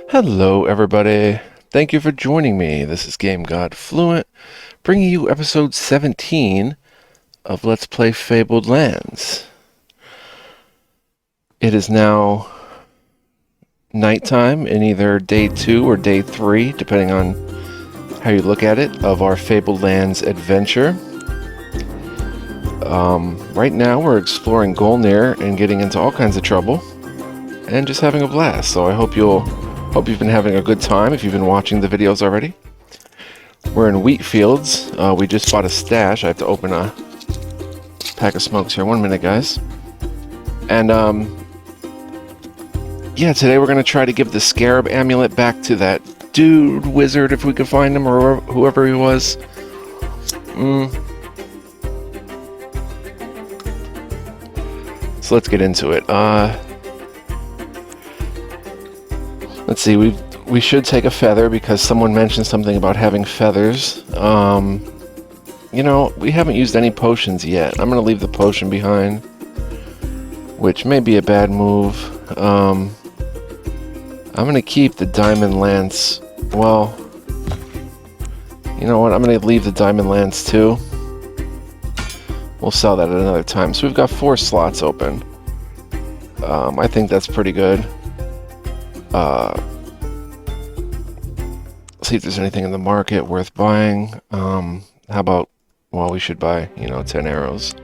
Hello, everybody. Thank you for joining me. This is Game God Fluent, bringing you episode 17 of Let's Play Fabled Lands. It is now nighttime in either day 2 or day 3, depending on how you look at it, of our Fabled Lands adventure. Right now we're exploring Golnir and getting into all kinds of trouble and just having a blast. So I hope you've been having a good time if you've been watching the videos already. We're in wheat fields. We just bought a stash. I have to open a pack of smokes here. 1 minute, guys. And yeah, today we're going to try to give the scarab amulet back to that dude wizard if we can find him, or whoever he was. So let's get into it. Let's see, we should take a feather because someone mentioned something about having feathers. You know, we haven't used any potions yet. I'm going to leave the potion behind, which may be a bad move. I'm going to keep the diamond lance. Well, you know what? I'm going to leave the diamond lance too. We'll sell that at another time. So we've got 4 slots open. I think that's pretty good. See if there's anything in the market worth buying. How about, well, we should buy, 10 arrows.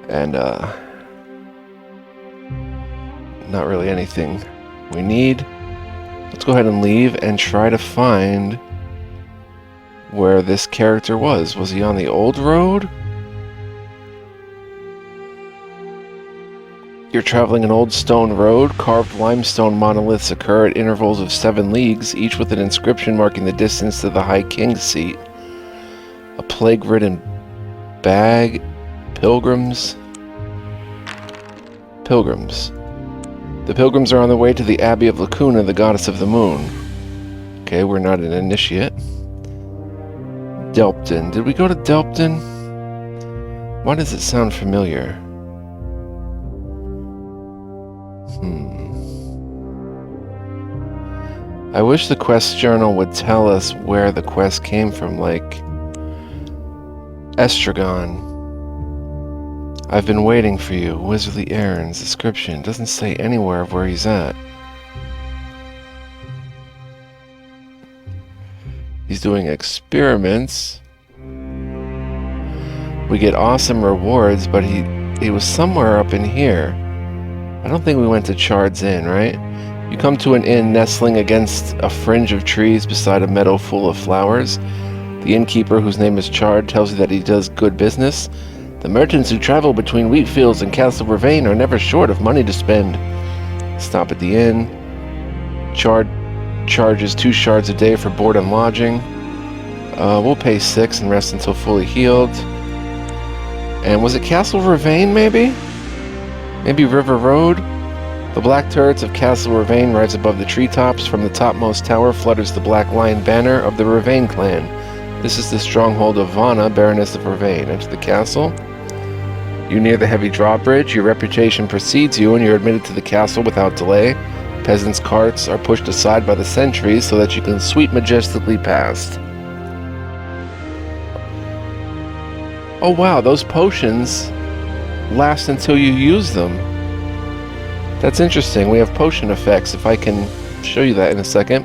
And, not really anything we need. Let's go ahead and leave and try to find where this character was. Was he on the old road? You're traveling an old stone road. Carved limestone monoliths occur at intervals of 7 leagues, each with an inscription marking the distance to the High King's seat. A plague-ridden bag. Pilgrims. The pilgrims are on their way to the Abbey of Lacuna, the goddess of the moon. Okay, we're not an initiate. Delpton. Did we go to Delpton? Why does it sound familiar? I wish the quest journal would tell us where the quest came from, like Estragon. I've been waiting for you. Wizardly errands. Description. Doesn't say anywhere of where he's at. He's doing experiments. We get awesome rewards, but he was somewhere up in here. I don't think we went to Chard's Inn, right? You come to an inn nestling against a fringe of trees beside a meadow full of flowers. The innkeeper, whose name is Chard, tells you that he does good business. The merchants who travel between wheat fields and Castle Vervain are never short of money to spend. Stop at the inn. Chard charges 2 shards a day for board and lodging. We'll pay 6 and rest until fully healed. And was it Castle Vervain, maybe? Maybe River Road? The black turrets of Castle Vervain rise above the treetops. From the topmost tower flutters the black lion banner of the Vervain clan. This is the stronghold of Vanna, Baroness of Vervain. Enter the castle. You near the heavy drawbridge. Your reputation precedes you, and you're admitted to the castle without delay. Peasants' carts are pushed aside by the sentries so that you can sweep majestically past. Oh wow, those potions last until you use them. That's interesting. We have potion effects, if I can show you that in a second.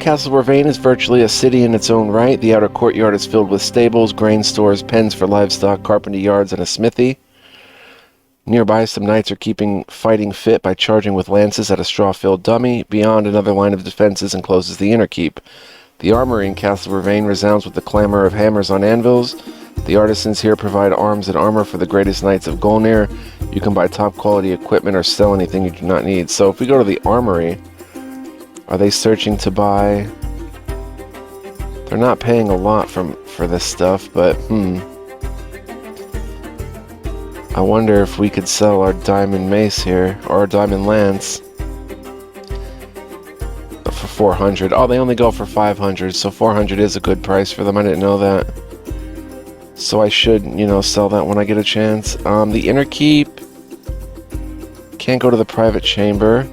Castle Vervain is virtually a city in its own right. The outer courtyard is filled with stables, grain stores, pens for livestock, carpentry yards, and a smithy. Nearby, some knights are keeping fighting fit by charging with lances at a straw-filled dummy. Beyond, another line of defenses encloses the inner keep. The armory in Castle Vervain resounds with the clamor of hammers on anvils. The artisans here provide arms and armor for the greatest knights of Golnir. You can buy top quality equipment or sell anything you do not need. So if we go to the armory, are they searching to buy? They're not paying a lot for this stuff, but I wonder if we could sell our diamond mace here, or our diamond lance, for 400. Oh, they only go for 500, so 400 is a good price for them. I didn't know that. So I should, sell that when I get a chance. The inner keep Can't go to the private chamber.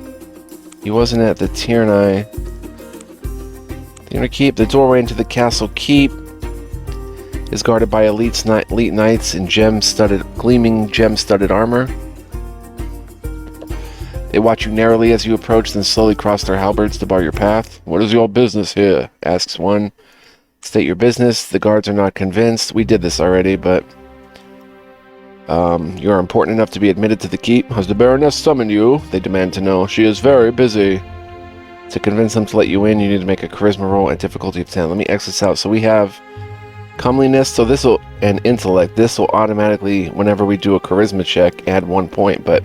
He wasn't at the Tierney. The inner keep. The doorway into the castle keep is guarded by elite knights in gleaming gem-studded armor. They watch you narrowly as you approach, then slowly cross their halberds to bar your path. "What is your business here?" asks one. "State your business." The guards are not convinced. We did this already, but you are important enough to be admitted to the keep. "Has the Baroness summoned you?" They demand to know. "She is very busy." To convince them to let you in, you need to make a charisma roll at difficulty of 10. Let me X this out. So we have comeliness, so this will, and intellect. This will automatically, whenever we do a charisma check, add 1 point, but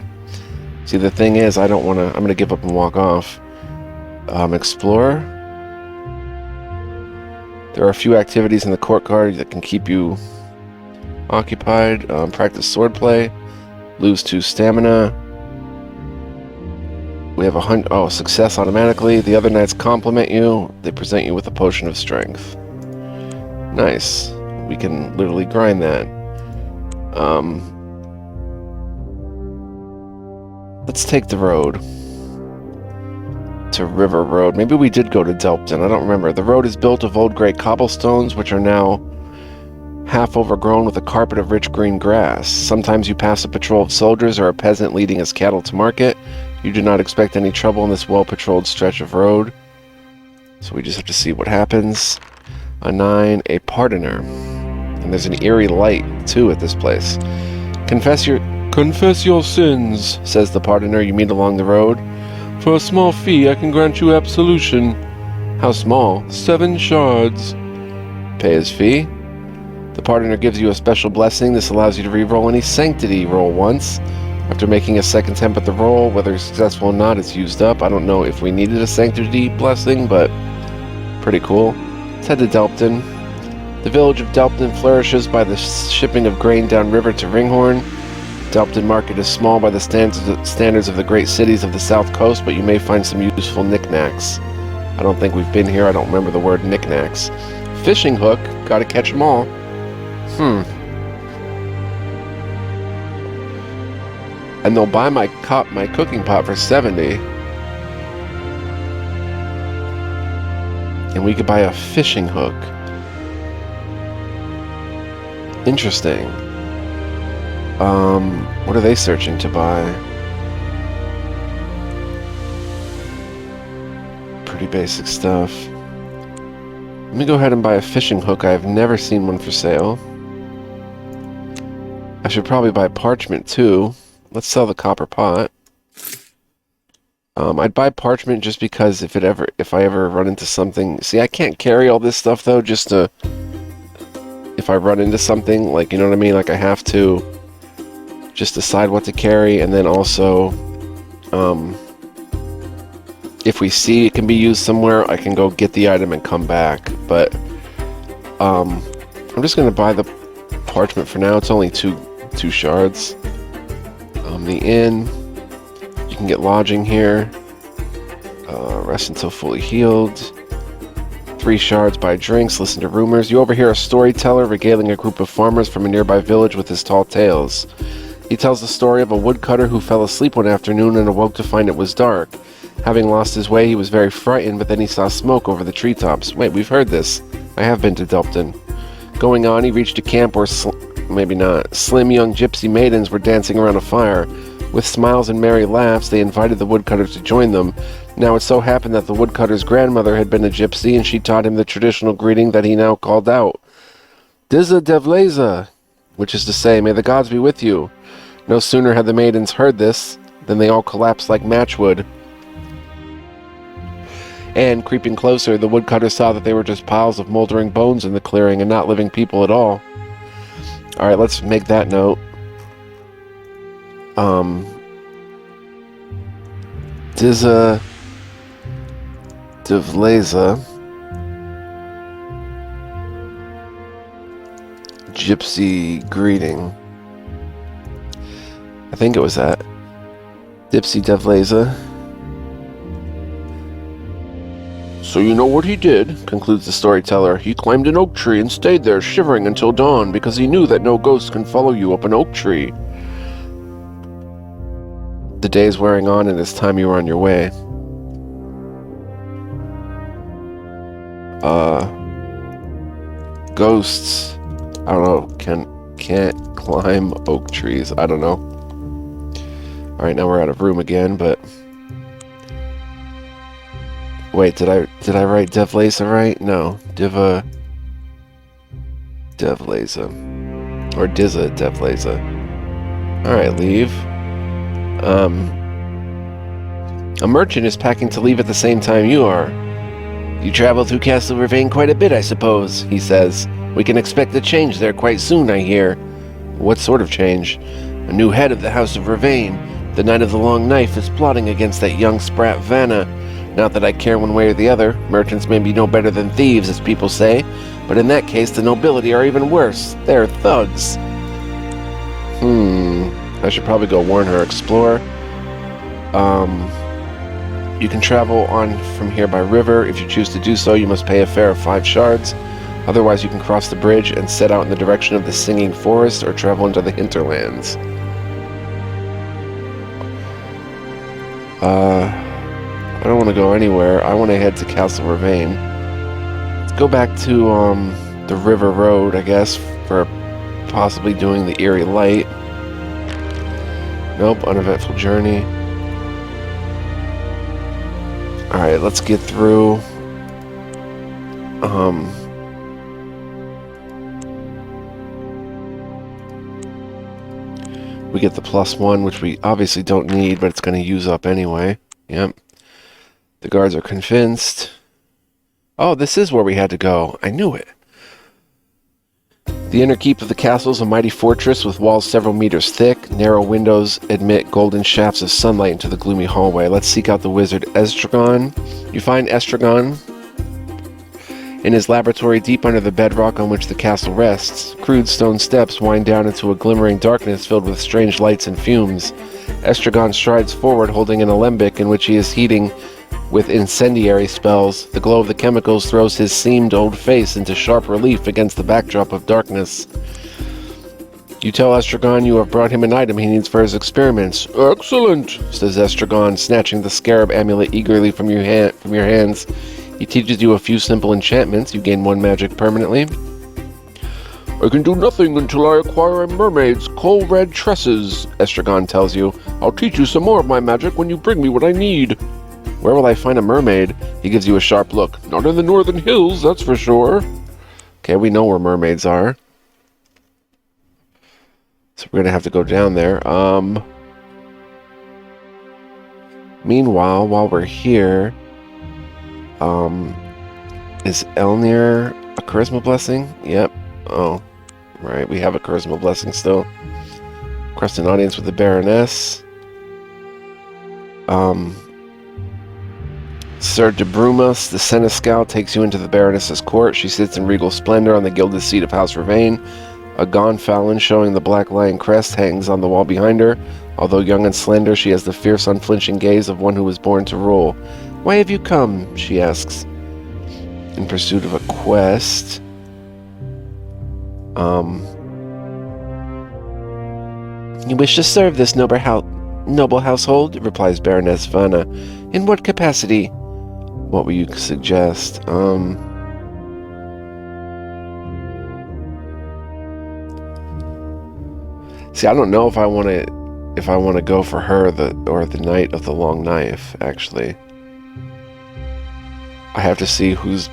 see, the thing is, I don't want to... I'm going to give up and walk off. Explorer. There are a few activities in the courtyard that can keep you occupied. Practice swordplay. Lose 2 stamina. We have success automatically. The other knights compliment you. They present you with a potion of strength. Nice. We can literally grind that. Let's take the road to River Road. Maybe we did go to Delpton. I don't remember. The road is built of old gray cobblestones, which are now half overgrown with a carpet of rich green grass. Sometimes you pass a patrol of soldiers or a peasant leading his cattle to market. You do not expect any trouble in this well-patrolled stretch of road. So we just have to see what happens. A 9, a pardoner. And there's an eerie light, too, at this place. Confess your sins, says the pardoner you meet along the road. For a small fee, I can grant you absolution. How small? 7 shards. Pay his fee. The pardoner gives you a special blessing. This allows you to re-roll any sanctity roll once. After making a second attempt at the roll, whether successful or not, it's used up. I don't know if we needed a sanctity blessing, but pretty cool. Let's head to Delpton. The village of Delpton flourishes by the shipping of grain downriver to Ringhorn. Delpton Market is small by the standards of the great cities of the south coast, but you may find some useful knickknacks. I don't think we've been here. I don't remember the word knickknacks. Fishing hook. Gotta catch them all. And they'll buy my cooking pot for 70. And we could buy a fishing hook. Interesting. What are they searching to buy? Pretty basic stuff. Let me go ahead and buy a fishing hook. I have never seen one for sale. I should probably buy parchment too. Let's sell the copper pot. I'd buy parchment just because if I ever run into something... See, I can't carry all this stuff though, just to... If I run into something, like, you know what I mean? Like, I have to just decide what to carry, and then also, if we see it can be used somewhere, I can go get the item and come back. But, I'm just gonna buy the parchment for now. It's only two shards. The inn, you can get lodging here. Rest until fully healed. 3 shards, buy drinks, listen to rumors. You overhear a storyteller regaling a group of farmers from a nearby village with his tall tales. He tells the story of a woodcutter who fell asleep one afternoon and awoke to find it was dark. Having lost his way, he was very frightened, but then he saw smoke over the treetops. Wait, we've heard this. I have been to Delpton. Going on, he reached a camp where maybe not. Slim young gypsy maidens were dancing around a fire. With smiles and merry laughs, they invited the woodcutter to join them. Now it so happened that the woodcutter's grandmother had been a gypsy, and she taught him the traditional greeting that he now called out. Diza devleza, which is to say, may the gods be with you. No sooner had the maidens heard this, than they all collapsed like matchwood. And, creeping closer, the woodcutter saw that they were just piles of moldering bones in the clearing and not living people at all. Alright, let's make that note. Diza Devleza Gypsy greeting. I think it was that. Dipsy Devleza. So you know what he did, concludes the storyteller. He climbed an oak tree and stayed there shivering until dawn because he knew that no ghost can follow you up an oak tree. The the day is wearing on and it's time you were on your way. Ghosts. I don't know. Can't climb oak trees. I don't know. Alright, now we're out of room again, but... Wait, did I write Devlaza right? No. Devlaza. Or Dizza Devlaza. Alright, leave. A merchant is packing to leave at the same time you are. You travel through Castle Ravane quite a bit, I suppose, he says. We can expect a change there quite soon, I hear. What sort of change? A new head of the House of Ravane, the Knight of the Long Knife, is plotting against that young sprat Vanna. Not that I care one way or the other. Merchants may be no better than thieves, as people say, but in that case the nobility are even worse. They're thugs. I should probably go warn her. Explore. You can travel on from here by river. If you choose to do so, you must pay a fare of 5 shards. Otherwise, you can cross the bridge and set out in the direction of the Singing Forest or travel into the hinterlands. I don't want to go anywhere. I want to head to Castle Ravane. Let's go back to the River Road, I guess, for possibly doing the Eerie Light. Nope, uneventful journey. Alright, let's get through. We get the +1, which we obviously don't need, but it's going to use up anyway. Yep. The guards are convinced. Oh, this is where we had to go. I knew it. The inner keep of the castle is a mighty fortress with walls several meters thick. Narrow windows admit golden shafts of sunlight into the gloomy hallway. Let's seek out the wizard Estragon. You find Estragon in his laboratory deep under the bedrock on which the castle rests. Crude stone steps wind down into a glimmering darkness filled with strange lights and fumes. Estragon strides forward holding an alembic in which he is heating with incendiary spells. The glow of the chemicals throws his seamed old face into sharp relief against the backdrop of darkness. You tell Estragon you have brought him an item he needs for his experiments. Excellent, says Estragon, snatching the scarab amulet eagerly from your hands. He teaches you a few simple enchantments. You gain 1 magic permanently. I can do nothing until I acquire a mermaid's coal red tresses, Estragon tells you. I'll teach you some more of my magic when you bring me what I need. Where will I find a mermaid? He gives you a sharp look. Not in the northern hills, that's for sure. Okay, we know where mermaids are. So we're going to have to go down there. Meanwhile, while we're here, is Elnir a charisma blessing? Yep. Oh, right. We have a charisma blessing still. Request an audience with the Baroness. Sir de Brumas, the seneschal, takes you into the Baroness's court. She sits in regal splendor on the gilded seat of House Ravane. A gonfalon showing the black lion crest hangs on the wall behind her. Although young and slender, she has the fierce, unflinching gaze of one who was born to rule. Why have you come? She asks. In pursuit of a quest. You wish to serve this noble household? Replies Baroness Vanna. In what capacity? What will you suggest? See, I don't know if I want to go for her or the Knight of the Long Knife. Actually, I have to see who's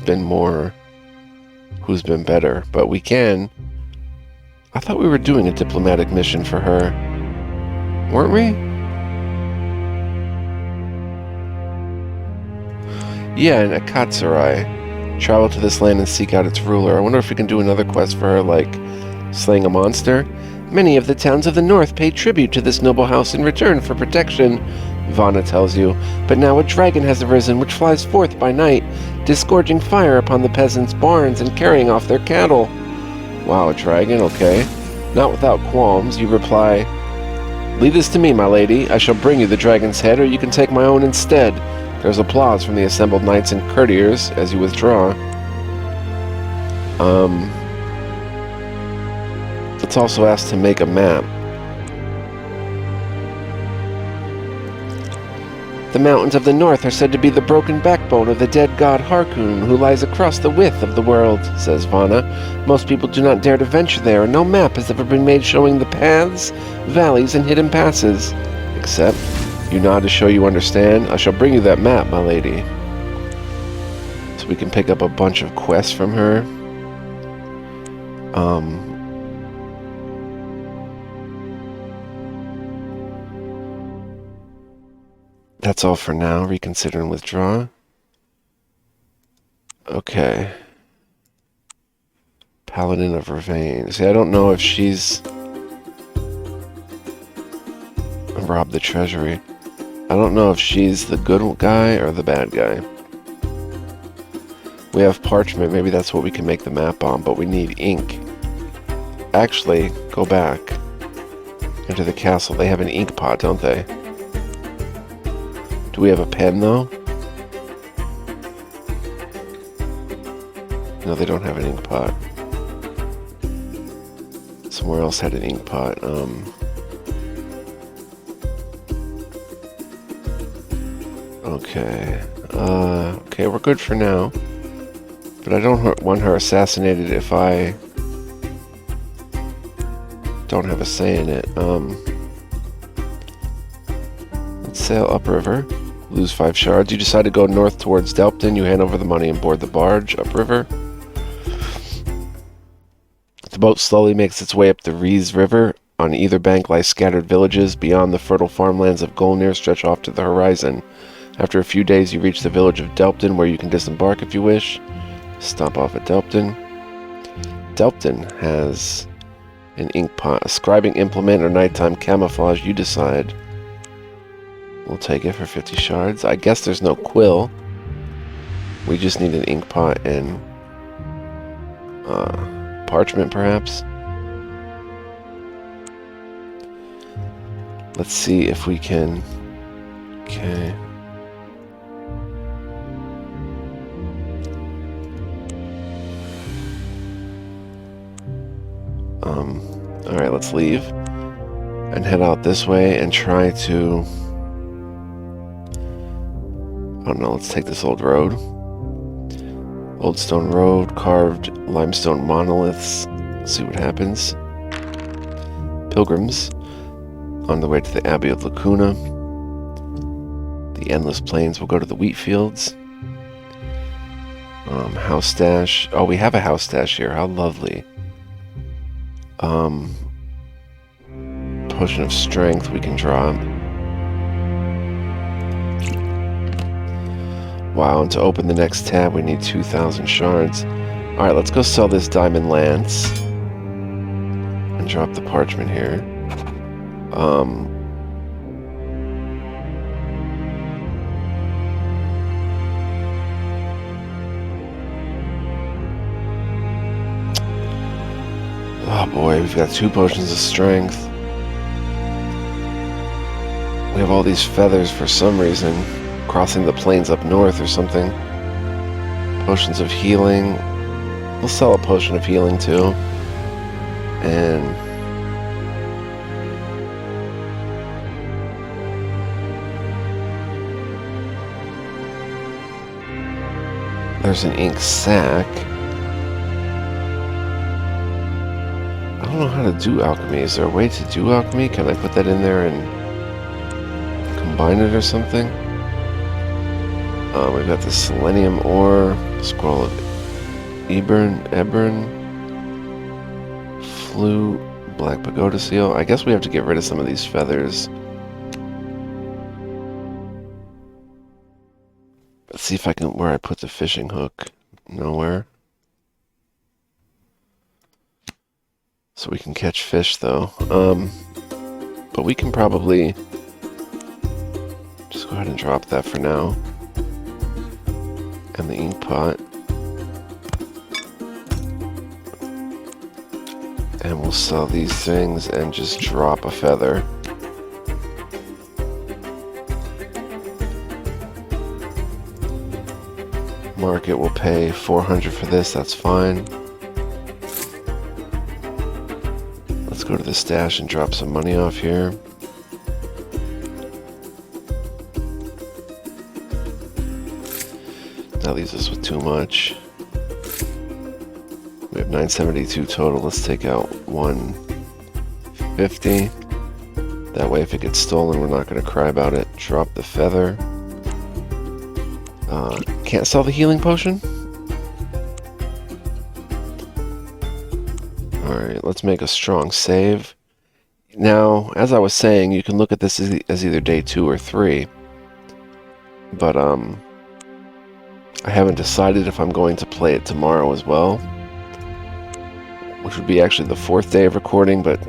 been better. But we can. I thought we were doing a diplomatic mission for her, weren't we? Yeah, in Akatsurai. Travel to this land and seek out its ruler. I wonder if we can do another quest for her, like slaying a monster. Many of the towns of the north pay tribute to this noble house in return for protection, Vanna tells you. But now a dragon has arisen which flies forth by night, disgorging fire upon the peasants' barns and carrying off their cattle. Wow, a dragon, okay. Not without qualms, you reply, Leave this to me, my lady. I shall bring you the dragon's head, or you can take my own instead. There's applause from the assembled knights and courtiers as you withdraw. Let's also ask to make a map. The mountains of the north are said to be the broken backbone of the dead god Harkoon, who lies across the width of the world, says Vana. Most people do not dare to venture there, and no map has ever been made showing the paths, valleys, and hidden passes. Except, you nod to show you understand. I shall bring you that map, my lady. So we can pick up a bunch of quests from her. That's all for now. Reconsider and withdraw. Okay. Paladin of Ravane. See, I don't know if she's... Rob the treasury. I don't know if she's the good guy or the bad guy. We have parchment. Maybe that's what we can make the map on, but we need ink. Actually, go back into the castle. They have an ink pot, don't they? Do we have a pen, though? No, they don't have an ink pot. Somewhere else had an ink pot. Okay. Okay, we're good for now. But I don't want her assassinated if I don't have a say in it. Let's sail upriver. Lose 5 shards. You decide to go north towards Delpton. You hand over the money and board the barge upriver. The boat slowly makes its way up the Rees River. On either bank lie scattered villages. Beyond, the fertile farmlands of Golnir stretch off to the horizon. After a few days, you reach the village of Delpton, where you can disembark if you wish. Stop off at Delpton. Delpton has an ink pot, a scribing implement, or nighttime camouflage. You decide. We'll take it for 50 shards. I guess there's no quill. We just need an ink pot and parchment, perhaps. Let's see if we can... Okay. Alright, let's leave and head out this way and try to... I don't know, let's take this old road. Old stone road, carved limestone monoliths. Let's see what happens. Pilgrims on the way to the Abbey of Lacuna. The endless plains will go to the wheat fields. House stash. Oh, we have a house stash here. How lovely. Potion of strength we can draw. Wow, and to open the next tab we need 2,000 shards. Alright, let's go sell this diamond lance. And drop the parchment here. Oh boy, we've got 2 potions of strength. We have all these feathers for some reason. Crossing the plains up north or something. Potions of healing. We'll sell a potion of healing too. And... there's an ink sac. I don't know how to do alchemy. Is there a way to do alchemy? Can I put that in there and combine it or something? We've got the selenium ore, scroll of Ebern, flute, black pagoda seal. I guess we have to get rid of some of these feathers. Let's see if I can, where I put the fishing hook. Nowhere. So we can catch fish though. But we can probably just go ahead and drop that for now. And the ink pot. And we'll sell these things and just drop a feather. Market will pay 400 for this, that's fine. Let's go to the stash and drop some money off here. That leaves us with too much. We have 972 total. Let's take out 150. That way if it gets stolen, we're not going to cry about it. Drop the feather. Can't sell the healing potion? Alright, let's make a strong save. Now, as I was saying, you can look at this as either day 2 or 3. But, I haven't decided if I'm going to play it tomorrow as well. Which would be actually the 4th day of recording, but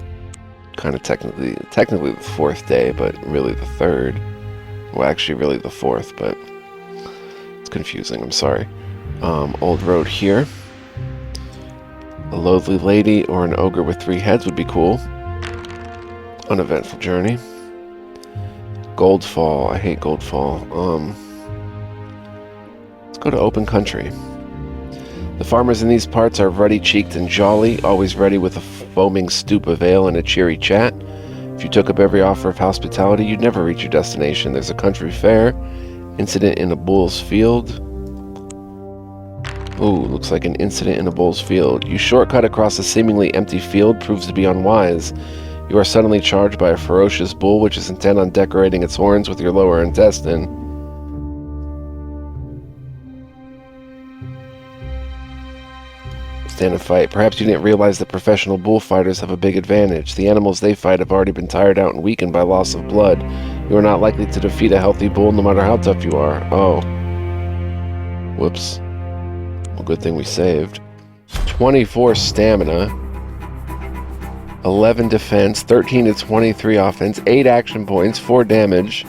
kind of technically the 4th day, but really the 3rd. Well, actually really the 4th, but it's confusing, I'm sorry. Old road here. A loathly lady or an ogre with 3 heads would be cool. Uneventful journey. Goldfall. I hate Goldfall. Let's go to open country. The farmers in these parts are ruddy-cheeked and jolly, always ready with a foaming stoop of ale and a cheery chat. If you took up every offer of hospitality, you'd never reach your destination. There's a country fair. Incident in a bull's field. Ooh, looks like an incident in a bull's field. You shortcut across a seemingly empty field proves to be unwise. You are suddenly charged by a ferocious bull which is intent on decorating its horns with your lower intestine. Stand and fight. Perhaps you didn't realize that professional bullfighters have a big advantage. The animals they fight have already been tired out and weakened by loss of blood. You are not likely to defeat a healthy bull no matter how tough you are. Oh. Whoops. Well, good thing we saved. 24 stamina. 11 defense, 13 to 23 offense, 8 action points, 4 damage.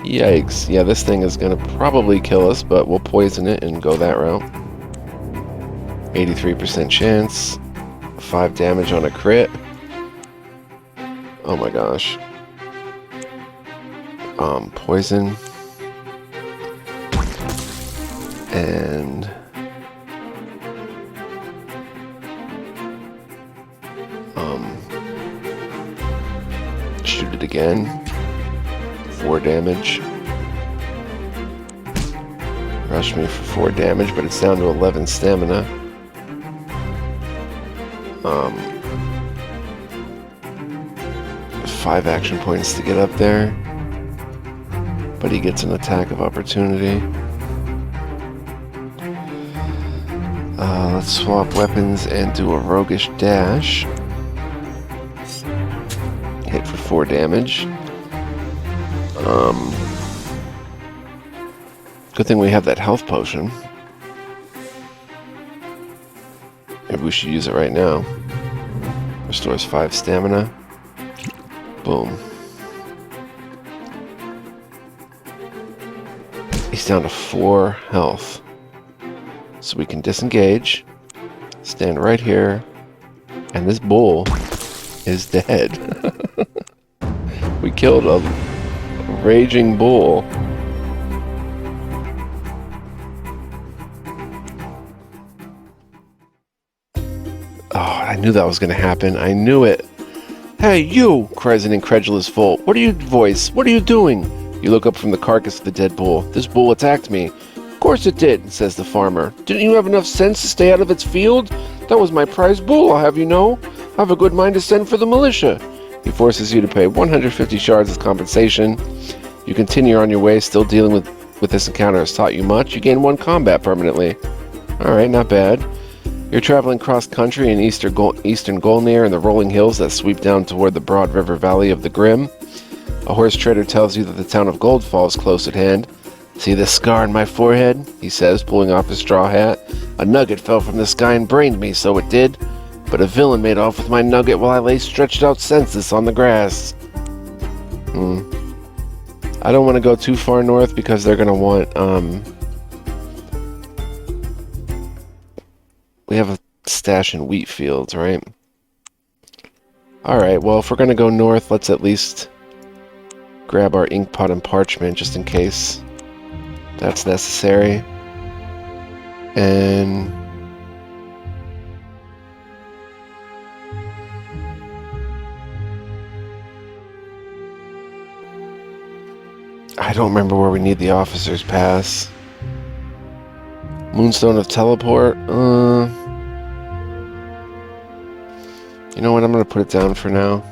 Yikes. Yeah, this thing is going to probably kill us, but we'll poison it and go that route. 83% chance. 5 damage on a crit. Oh my gosh. Poison. And... shoot it again. 4 damage. Rush me for 4 damage, but it's down to 11 stamina. 5 action points to get up there. But he gets an attack of opportunity. Let's swap weapons and do a roguish dash. Hit for 4 damage. Good thing we have that health potion. Maybe we should use it right now. Restores 5 stamina. Boom. He's down to 4 health. So we can disengage. Stand right here. And this bull is dead. We killed a raging bull. Oh, I knew that was going to happen. I knew it. Hey, you! Cries an incredulous foal. What are you doing? You look up from the carcass of the dead bull. This bull attacked me. Of course it did, says the farmer. Didn't you have enough sense to stay out of its field? That was my prized bull, I'll have you know. I have a good mind to send for the militia. He forces you to pay 150 shards as compensation. You continue on your way, still dealing with this encounter has taught you much. You gain 1 combat permanently. Alright, not bad. You're traveling cross-country in eastern Golnir and the rolling hills that sweep down toward the broad river valley of the Grim. A horse trader tells you that the town of Goldfall is close at hand. See this scar on my forehead? He says, pulling off his straw hat. A nugget fell from the sky and brained me, so it did. But a villain made off with my nugget while I lay stretched out senseless on the grass. I don't want to go too far north because they're going to want, we have a stash in wheat fields, right? Alright, well, if we're going to go north, let's at least grab our ink pot and parchment just in case that's necessary. And I don't remember where we need the officer's pass. Moonstone of Teleport. You know what? I'm going to put it down for now.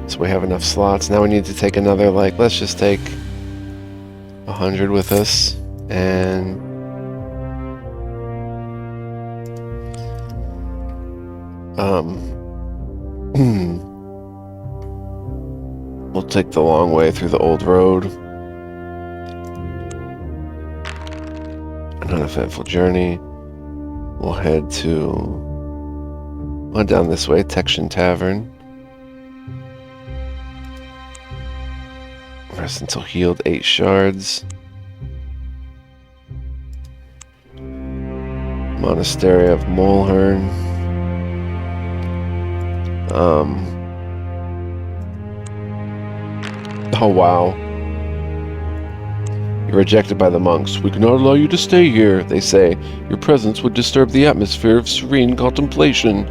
So we have enough slots. Now we need to take another, like, let's just take 100 with us. And we'll take the long way through the old road. An uneventful journey. We'll head down this way, Tection Tavern. Rest until healed, 8 shards. Monastery of Molehern. Oh wow. You're rejected by the monks. We cannot allow you to stay here, they say. Your presence would disturb the atmosphere of serene contemplation.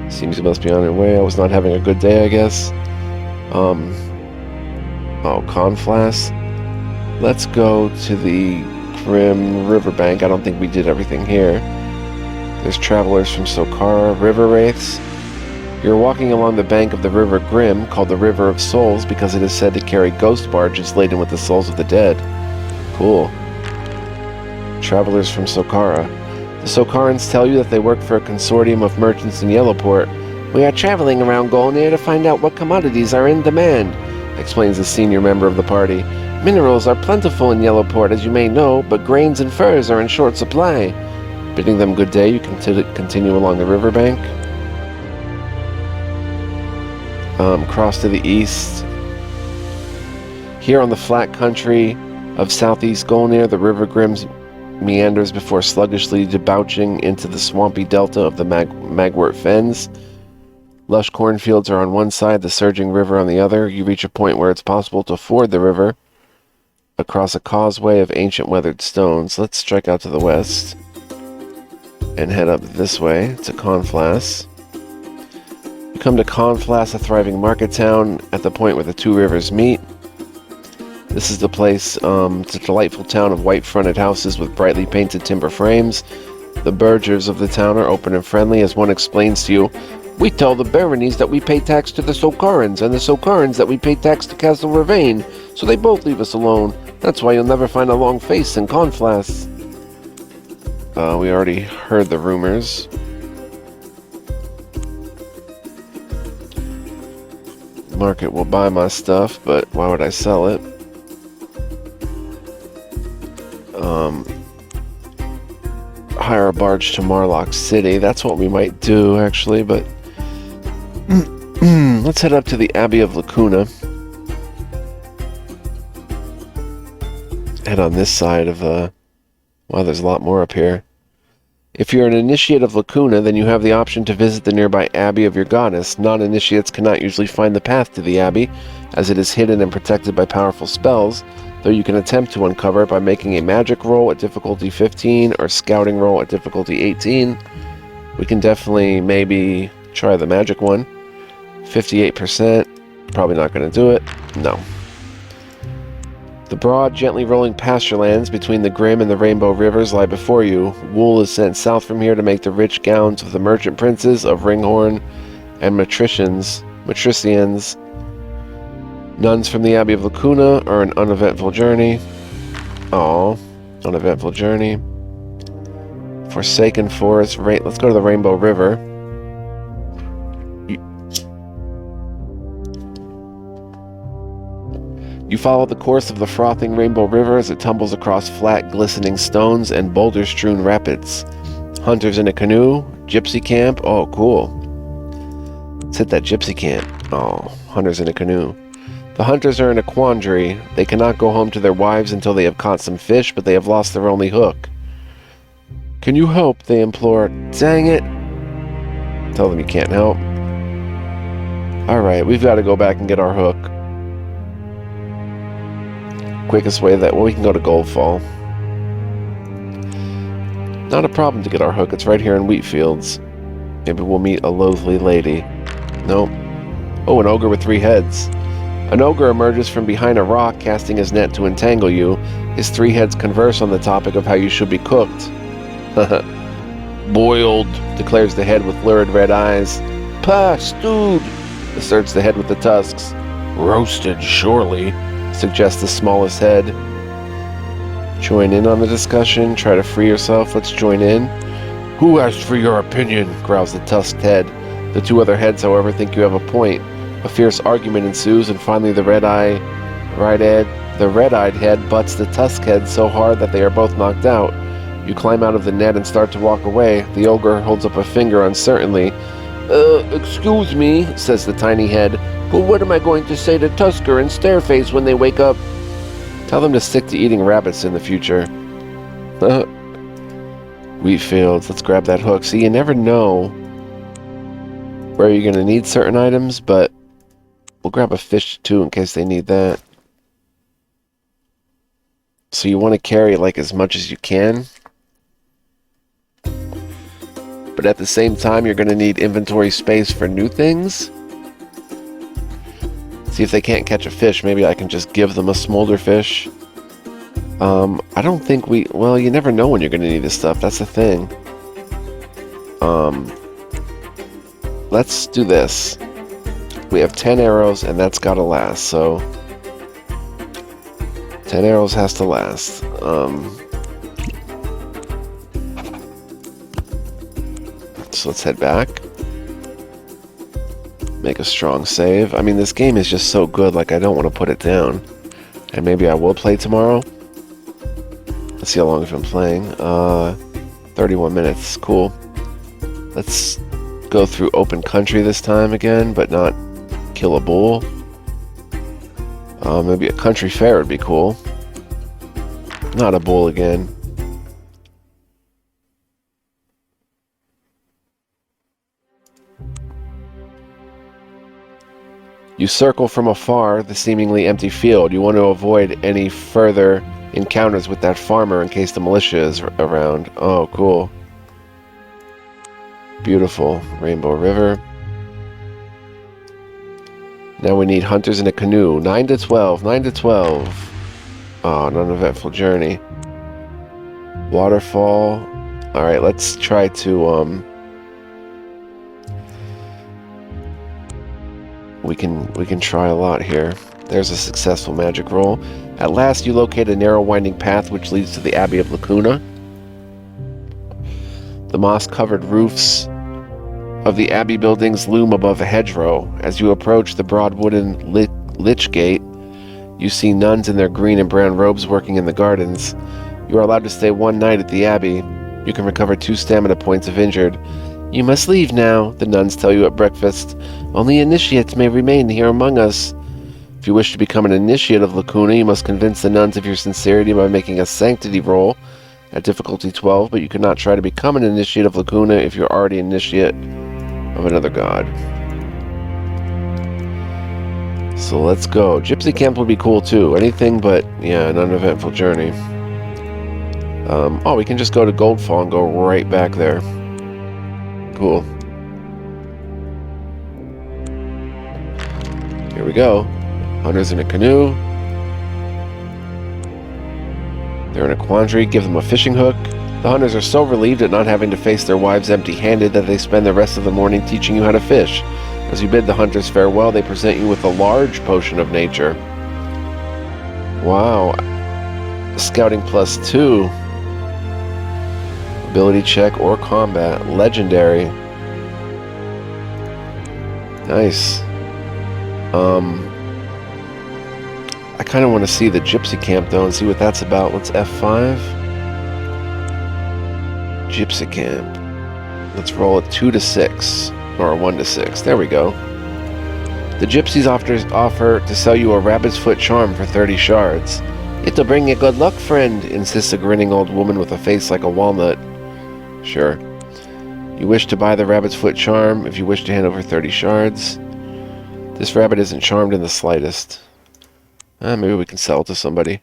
Seems you must be on your way. I was not having a good day, I guess. Oh, Conflass. Let's go to the Grim Riverbank. I don't think we did everything here. There's travelers from Sokara, river wraiths. You're walking along the bank of the River Grim, called the River of Souls, because it is said to carry ghost barges laden with the souls of the dead. Cool. Travelers from Sokara. The Sokarans tell you that they work for a consortium of merchants in Yellowport. We are traveling around Golnir to find out what commodities are in demand, explains a senior member of the party. Minerals are plentiful in Yellowport, as you may know, but grains and furs are in short supply. Bidding them good day, you continue along the riverbank. Cross to the east. Here on the flat country of southeast Golnir, the River Grim meanders before sluggishly debouching into the swampy delta of the Magwort Fens. Lush cornfields are on one side, the surging river on the other. You reach a point where it's possible to ford the river across a causeway of ancient weathered stones. Let's strike out to the west and head up this way to Conflass. You come to Conflass, a thriving market town at the point where the two rivers meet. This is the place. It's a delightful town of white-fronted houses with brightly painted timber frames. The burghers of the town are open and friendly, as one explains to you. We tell the baronies that we pay tax to the Sokarans, and the Sokarans that we pay tax to Castle Ravane, so they both leave us alone. That's why you'll never find a long face in Conflass. We already heard the rumors. Market will buy my stuff, but why would I sell it? Hire a barge to Marlock City. That's what we might do, actually, but let's head up to the Abbey of Lacuna. Head on this side of wow, there's a lot more up here. If you're an initiate of Lacuna, then you have the option to visit the nearby Abbey of your goddess. Non-initiates cannot usually find the path to the Abbey, as it is hidden and protected by powerful spells, though you can attempt to uncover it by making a magic roll at difficulty 15 or scouting roll at difficulty 18. We can definitely maybe try the magic one. 58%. Probably not going to do it. No. The broad, gently rolling pasture lands between the Grim and the Rainbow Rivers lie before you. Wool is sent south from here to make the rich gowns of the merchant princes of Ringhorn and Matricians. Nuns from the Abbey of Lacuna are an uneventful journey. Oh, uneventful journey. Forsaken Forest. Let's go to the Rainbow River. You follow the course of the frothing Rainbow River as it tumbles across flat, glistening stones and boulder-strewn rapids. Hunters in a canoe. Gypsy camp. Oh, cool. Let's hit that gypsy camp. Oh, hunters in a canoe. The hunters are in a quandary. They cannot go home to their wives until they have caught some fish, but they have lost their only hook. Can you help? They implore. Dang it. Tell them you can't help. Alright, we've got to go back and get our hook. Quickest way we can go to Goldfall. Not a problem to get our hook. It's right here in Wheatfields. Maybe we'll meet a loathly lady. Nope. Oh, an ogre with 3 heads. An ogre emerges from behind a rock, casting his net to entangle you. His three heads converse on the topic of how you should be cooked. Boiled, declares the head with lurid red eyes. Pah, stewed, asserts the head with the tusks. Roasted, surely, suggests the smallest head. Join in on the discussion, try to free yourself, let's join in. Who asked for your opinion, growls the tusked head. The two other heads, however, think you have a point. A fierce argument ensues, and finally the red-eyed head butts the tusked head so hard that they are both knocked out. You climb out of the net and start to walk away. The ogre holds up a finger uncertainly. Excuse me, says the tiny head, but what am I going to say to Tusker and Stareface when they wake up? Tell them to stick to eating rabbits in the future. Wheat fields, let's grab that hook. See, you never know where you're going to need certain items, but we'll grab a fish too in case they need that. So you want to carry like as much as you can. But at the same time, you're going to need inventory space for new things. See if they can't catch a fish. Maybe I can just give them a smolder fish. I don't think well, you never know when you're going to need this stuff. That's the thing. Let's do this. We have 10 arrows, and that's got to last, so 10 arrows has to last. So let's head back. Make a strong save. I mean, this game is just so good, like I don't want to put it down. And maybe I will play tomorrow. Let's see how long I've been playing. 31 minutes. Cool. Let's go through open country this time again, but not kill a bull. Maybe a country fair would be cool. Not a bull again. You circle from afar the seemingly empty field. You want to avoid any further encounters with that farmer in case the militia is around. Oh, cool. Beautiful. Rainbow River. Now we need hunters in a canoe. 9 to 12. 9 to 12. Oh, an uneventful journey. Waterfall. Alright, let's try to, We can try a lot here. There's a successful magic roll. At last you locate a narrow winding path which leads to the Abbey of Lacuna. The moss-covered roofs of the Abbey buildings loom above a hedgerow. As you approach the broad wooden lich gate, you see nuns in their green and brown robes working in the gardens. You are allowed to stay one night at the Abbey. You can recover 2 stamina points if injured. You must leave now, the nuns tell you at breakfast. Only initiates may remain here among us. If you wish to become an initiate of Lacuna, you must convince the nuns of your sincerity by making a sanctity roll at difficulty 12, but you cannot try to become an initiate of Lacuna if you're already initiate of another god. So let's go. Gypsy Camp would be cool too. Anything but, yeah, an uneventful journey. Oh, we can just go to Goldfall and go right back there. Cool. Here we go. Hunters in a canoe. They're in a quandary. Give them a fishing hook. The hunters are so relieved at not having to face their wives empty-handed that they spend the rest of the morning teaching you how to fish. As you bid the hunters farewell, they present you with a large potion of nature. Wow. Scouting +2. Ability check or combat. Legendary. Nice. I kind of want to see the Gypsy Camp though and see what that's about. Let's F5. Gypsy Camp. Let's roll a 2 to 6. Or a 1 to 6. There we go. The gypsies offer to sell you a rabbit's foot charm for 30 shards. It'll bring you good luck, friend, insists a grinning old woman with a face like a walnut. Sure. You wish to buy the rabbit's foot charm if you wish to hand over 30 shards. This rabbit isn't charmed in the slightest. Maybe we can sell it to somebody.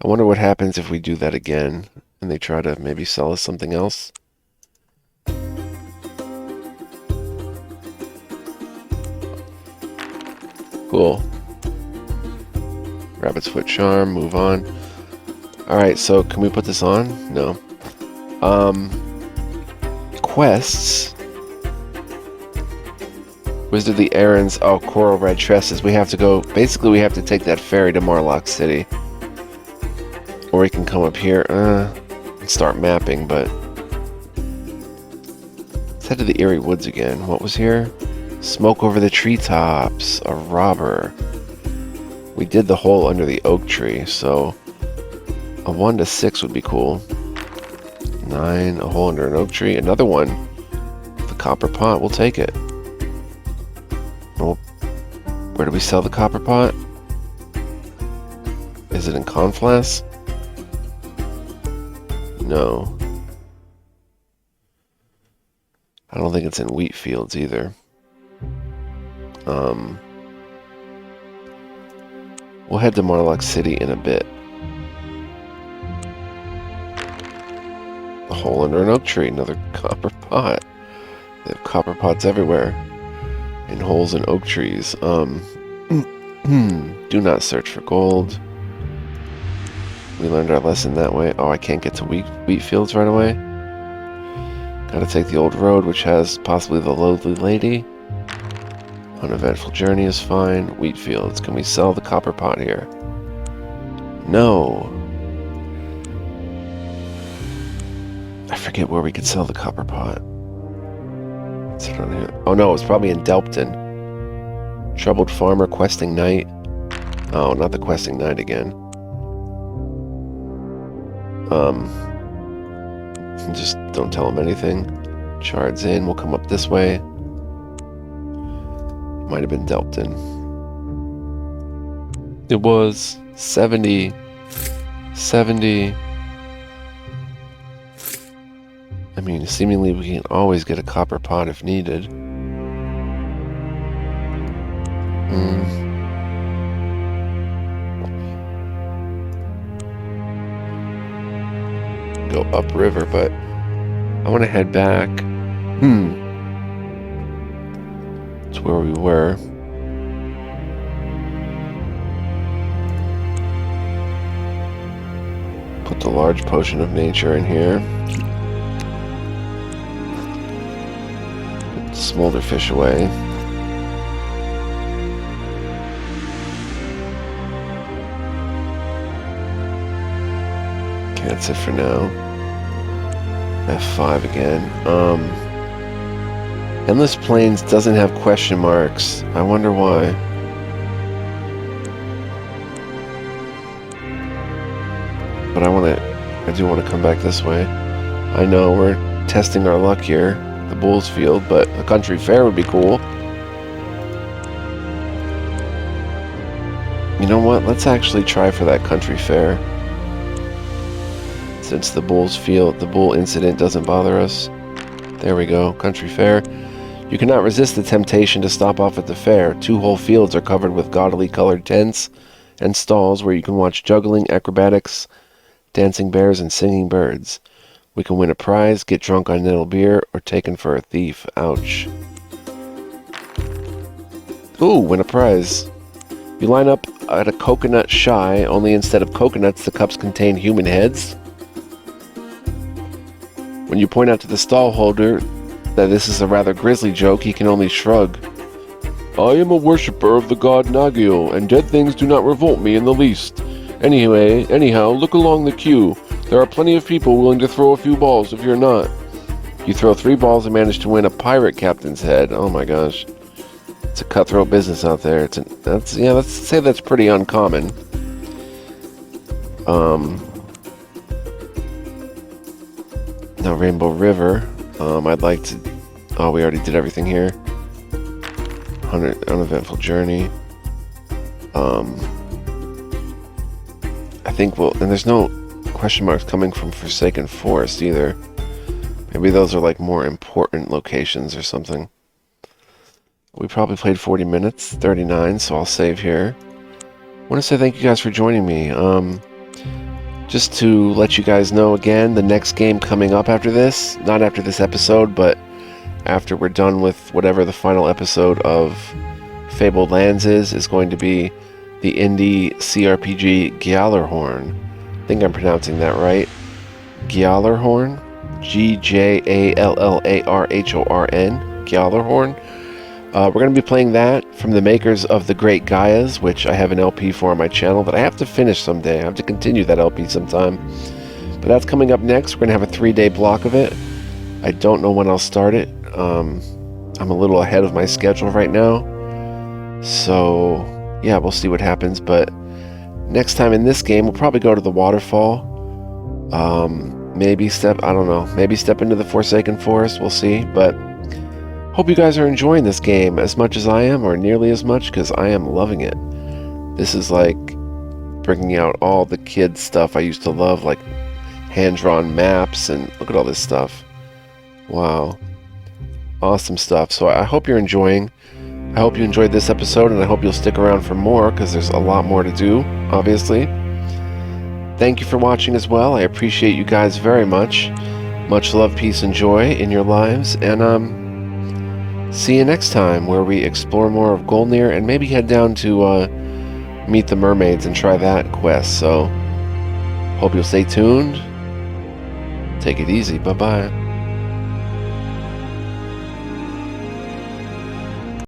I wonder what happens if we do that again and they try to maybe sell us something else. Cool. Rabbit's Foot Charm, move on. Alright, so can we put this on? No. Quests. Wizard of the Errands. Oh, Coral Red Tresses. We have to go... Basically, we have to take that ferry to Marlock City. Or we can come up here and start mapping, but... Let's head to the Eerie Woods again. What was here? Smoke over the treetops. A robber. We did the hole under the oak tree, so... A 1 to 6 would be cool. 9, a hole under an oak tree. Another one. The copper pot, we'll take it. Well, where do we sell the copper pot? Is it in Conflass? No. I don't think it's in wheat fields either. We'll head to Marlock City in a bit. A hole under an oak tree, another copper pot. They have copper pots everywhere. And holes in oak trees. Do not search for gold. We learned our lesson that way. Oh, I can't get to wheat fields right away. Gotta take the old road, which has possibly the Loathly Lady. Uneventful journey is fine. Wheat fields. Can we sell the copper pot here? No. I forget where we could sell the copper pot. What's it on here? Oh no, it's probably in Delpton. Troubled Farmer, Questing Knight. Oh, not the Questing Knight again. Just don't tell him anything. Shards in, we'll come up this way. Might have been Delpton. It was 70. 70. I mean, seemingly we can always get a copper pot if needed. Go upriver, but I want to head back. To where we were. Put the large potion of nature in here. Put the smolder fish away. Okay, that's it for now. F5 again. Endless Plains doesn't have question marks. I wonder why. But I do want to come back this way. I know we're testing our luck here, the Bulls Field, but a country fair would be cool. You know what? Let's actually try for that country fair. Since the Bulls Field, the Bull incident doesn't bother us. There we go, country fair. You cannot resist the temptation to stop off at the fair. 2 whole fields are covered with gaudily colored tents and stalls where you can watch juggling, acrobatics, dancing bears, and singing birds. We can win a prize, get drunk on nettle beer, or taken for a thief. Ouch. Ooh, win a prize. You line up at a coconut shy, only instead of coconuts, the cups contain human heads. When you point out to the stall holder that this is a rather grisly joke, he can only shrug. I am a worshipper of the god Nagil, and dead things do not revolt me in the least. Anyhow, look along the queue. There are plenty of people willing to throw a few balls if you're not. You throw 3 balls and manage to win a pirate captain's head. Oh my gosh. It's a cutthroat business out there. Let's say that's pretty uncommon. Now Rainbow River. I'd like to... Oh, we already did everything here. Uneventful journey. I think we'll... And there's no question marks coming from Forsaken Forest either. Maybe those are like more important locations or something. We probably played 40 minutes, 39, so I'll save here. I want to say thank you guys for joining me. Just to let you guys know again, the next game coming up after this, not after this episode, but after we're done with whatever the final episode of Fabled Lands is going to be the indie CRPG Gjallarhorn. I think I'm pronouncing that right. Gjallarhorn, G-J-A-L-L-A-R-H-O-R-N, Gjallarhorn. We're going to be playing that from the makers of The Great Gaias, which I have an LP for on my channel that I have to finish someday. I have to continue that LP sometime. But that's coming up next. We're going to have a 3-day block of it. I don't know when I'll start it. I'm a little ahead of my schedule right now. So, yeah, we'll see what happens. But next time in this game, we'll probably go to the waterfall. Maybe step into the Forsaken Forest. We'll see. But hope you guys are enjoying this game as much as I am, or nearly as much, because I am loving it. This is like bringing out all the kid stuff I used to love, like hand-drawn maps, and look at all this stuff. Wow. Awesome stuff. So I hope you're enjoying. I hope you enjoyed this episode, and I hope you'll stick around for more, because there's a lot more to do, obviously. Thank you for watching as well. I appreciate you guys very much. Much love, peace, and joy in your lives, and see you next time, where we explore more of Golnir, and maybe head down to meet the mermaids and try that quest. So, hope you'll stay tuned. Take it easy. Bye-bye.